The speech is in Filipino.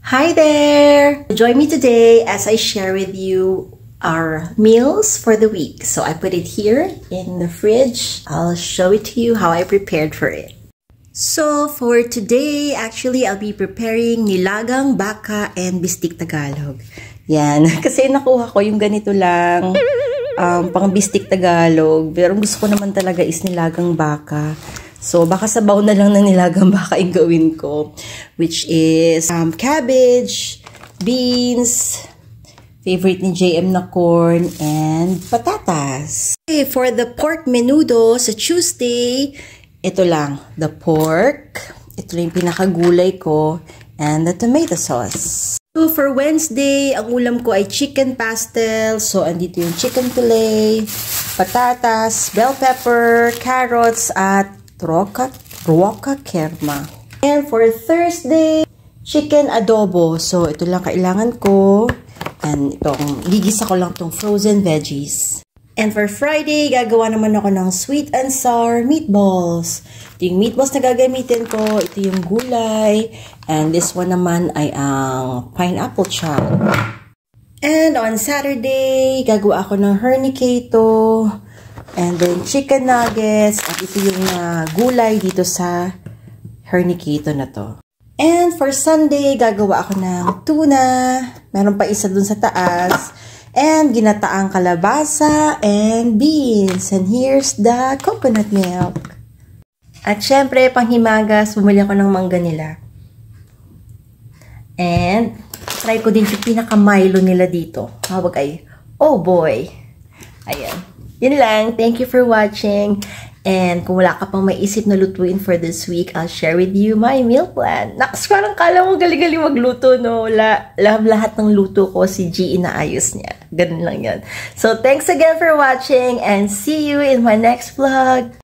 Hi there! Join me today as I share with you our meals for the week. So I put it here in the fridge. I'll show it to you how I prepared for it. So for today, actually, I'll be preparing nilagang baka and bistik Tagalog. Yan. Kasi nakuha ko yung ganito lang, pang bistik Tagalog. Pero gusto ko naman talaga is nilagang baka. So, baka sabaw na lang ng nilagang baka yung gawin ko. Which is cabbage, beans, favorite ni JM na corn, and patatas. Okay, for the pork menudo sa Tuesday, ito lang, the pork. Ito lang yung pinakagulay ko, and the tomato sauce. So, for Wednesday, ang ulam ko ay chicken pastel. So, andito yung chicken fillet, patatas, bell pepper, carrots, at roca kerma. And for Thursday, chicken adobo. So, ito lang kailangan ko. And itong, gigisa ko lang itong frozen veggies. And for Friday, gagawa naman ako ng sweet and sour meatballs. Ito yung meatballs na gagamitin ko. Ito yung gulay. And this one naman ay ang pineapple chop. And on Saturday, gagawa ako ng hernicato. And then chicken nuggets. At ito yung gulay dito sa hernicato na to. And for Sunday, gagawa ako ng tuna. Meron pa isa dun sa taas. And ginataang kalabasa and beans. And here's the coconut milk. At syempre, panghimagas, bumili ako ng mangga nila. And try ko din yung pinaka-Milo nila dito. Tawag ay, oh boy. Ayan. Yun lang. Thank you for watching. And kung wala ka pang maisip na lutuin for this week, I'll share with you my meal plan. Naks, parang kala mo galing-galing magluto, no? Lahat ng luto ko, si G inaayos niya. Ganun lang yan. So, thanks again for watching and see you in my next vlog.